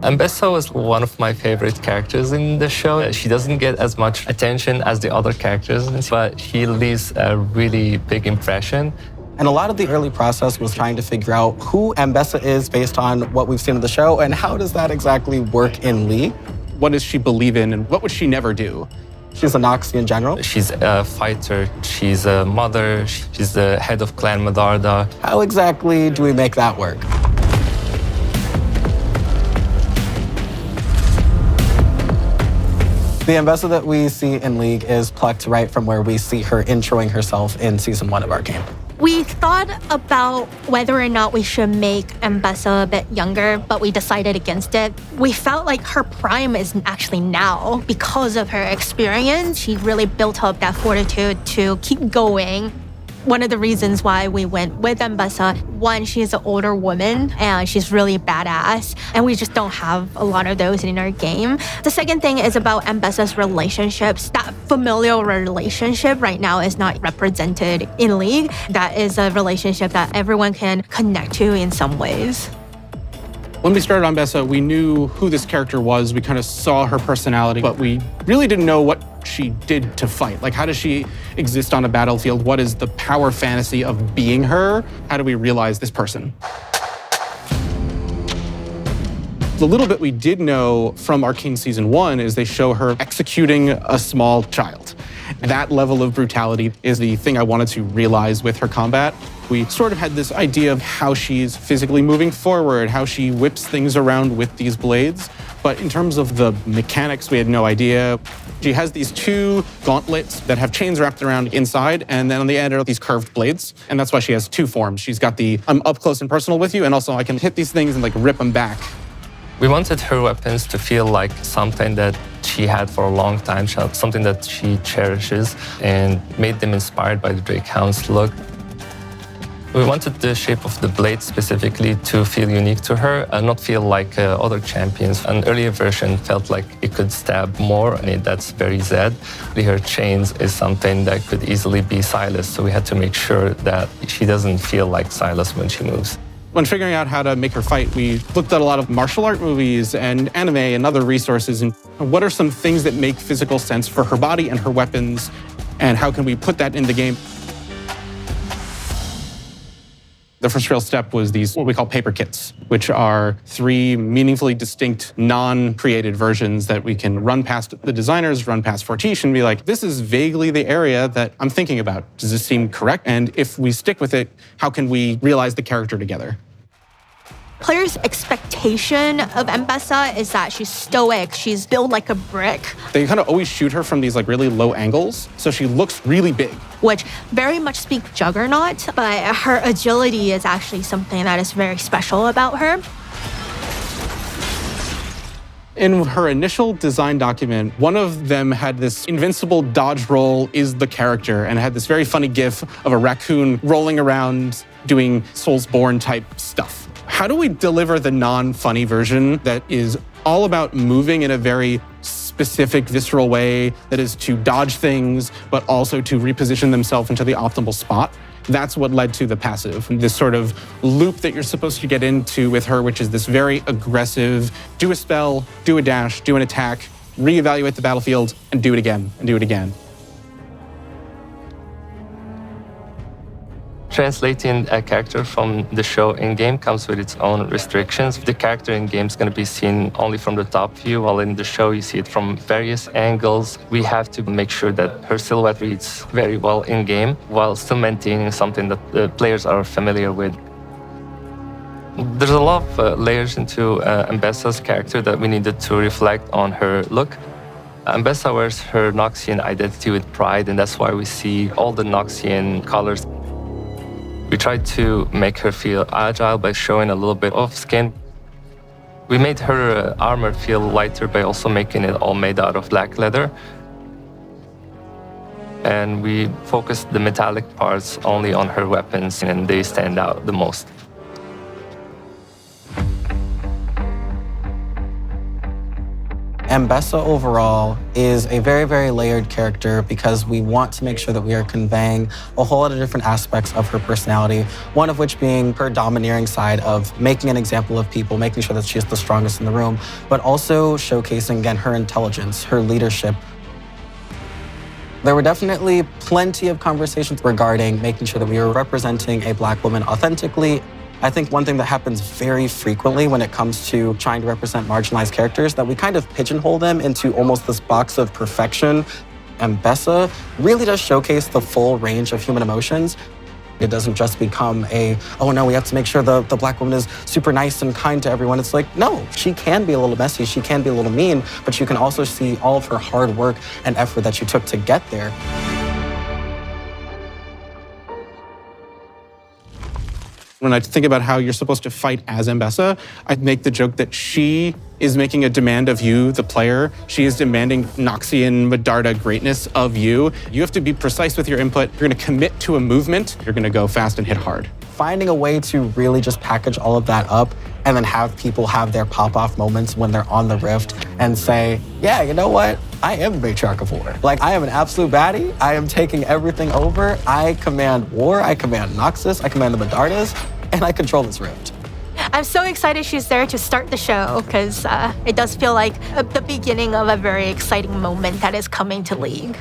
Ambessa was one of my favorite characters in the show. She doesn't get as much attention as the other characters, but she leaves a really big impression. And a lot of the early process was trying to figure out who Ambessa is based on what we've seen in the show, and how does that exactly work in League? What does she believe in, and what would she never do? She's a Noxian general. She's a fighter, she's a mother, she's the head of Clan Medarda. How exactly do we make that work? The Ambessa that we see in League is plucked right from where we see her introing herself in Season 1 of Arcane. We thought about whether or not we should make Ambessa a bit younger, but we decided against it. We felt like her prime is actually now because of her experience. She really built up that fortitude to keep going. One of the reasons why we went with Ambessa, one, she's an older woman and she's really badass, and we just don't have a lot of those in our game. The second thing is about Ambessa's relationships. That familial relationship right now is not represented in League. That is a relationship that everyone can connect to in some ways. When we started on Ambessa, we knew who this character was. We kind of saw her personality, but we really didn't know what she did to fight. Like, how does she exist on a battlefield? What is the power fantasy of being her? How do we realize this person? The little bit we did know from Arcane Season 1 is they show her executing a small child. That level of brutality is the thing I wanted to realize with her combat. We sort of had this idea of how she's physically moving forward, how she whips things around with these blades. But in terms of the mechanics, we had no idea. She has these two gauntlets that have chains wrapped around inside, and then on the end are these curved blades. And that's why she has two forms. She's got the I'm up close and personal with you, and also I can hit these things and like rip them back. We wanted her weapons to feel like something that she had for a long time, something that she cherishes, and made them inspired by the Drakehound's look. We wanted the shape of the blade specifically to feel unique to her and not feel like other champions. An earlier version felt like it could stab more, and that's very Zed. Her chains is something that could easily be Sylas, so we had to make sure that she doesn't feel like Sylas when she moves. When figuring out how to make her fight, we looked at a lot of martial art movies and anime and other resources, and what are some things that make physical sense for her body and her weapons, and how can we put that in the game? The first real step was these, what we call paper kits, which are 3 meaningfully distinct, non-created versions that we can run past the designers, run past Fortiche, and be like, this is vaguely the area that I'm thinking about. Does this seem correct? And if we stick with it, how can we realize the character together? Players' expectation of Ambessa is that she's stoic, she's built like a brick. They kind of always shoot her from these like really low angles, so she looks really big. Which very much speak Juggernaut, but her agility is actually something that is very special about her. In her initial design document, one of them had this invincible dodge roll is the character, and it had this very funny gif of a raccoon rolling around doing Soulsborne type stuff. How do we deliver the non-funny version that is all about moving in a very specific, visceral way that is to dodge things, but also to reposition themselves into the optimal spot? That's what led to the passive, this sort of loop that you're supposed to get into with her, which is this very aggressive, do a spell, do a dash, do an attack, reevaluate the battlefield, and do it again, and do it again. Translating a character from the show in-game comes with its own restrictions. The character in-game is going to be seen only from the top view, while in the show you see it from various angles. We have to make sure that her silhouette reads very well in-game, while still maintaining something that the players are familiar with. There's a lot of layers into Ambessa's character that we needed to reflect on her look. Ambessa wears her Noxian identity with pride, and that's why we see all the Noxian colors. We tried to make her feel agile by showing a little bit of skin. We made her armor feel lighter by also making it all made out of black leather. And we focused the metallic parts only on her weapons, and they stand out the most. Mbessa overall is a very, very layered character because we want to make sure that we are conveying a whole lot of different aspects of her personality, one of which being her domineering side of making an example of people, making sure that she is the strongest in the room, but also showcasing, again, her intelligence, her leadership. There were definitely plenty of conversations regarding making sure that we were representing a Black woman authentically. I think one thing that happens very frequently when it comes to trying to represent marginalized characters, that we kind of pigeonhole them into almost this box of perfection. Mbessa really does showcase the full range of human emotions. It doesn't just become oh no, we have to make sure the Black woman is super nice and kind to everyone. It's like, no, she can be a little messy, she can be a little mean, but you can also see all of her hard work and effort that she took to get there. When I think about how you're supposed to fight as Mbessa, I make the joke that she is making a demand of you, the player. She is demanding Noxian Medarda greatness of you. You have to be precise with your input. You're gonna commit to a movement. You're gonna go fast and hit hard. Finding a way to really just package all of that up and then have people have their pop-off moments when they're on the Rift and say, yeah, you know what? I am Matriarch of War. Like, I am an absolute baddie. I am taking everything over. I command war. I command Noxus. I command the Medardas. And I control this Rift. I'm so excited she's there to start the show because it does feel like the beginning of a very exciting moment that is coming to League.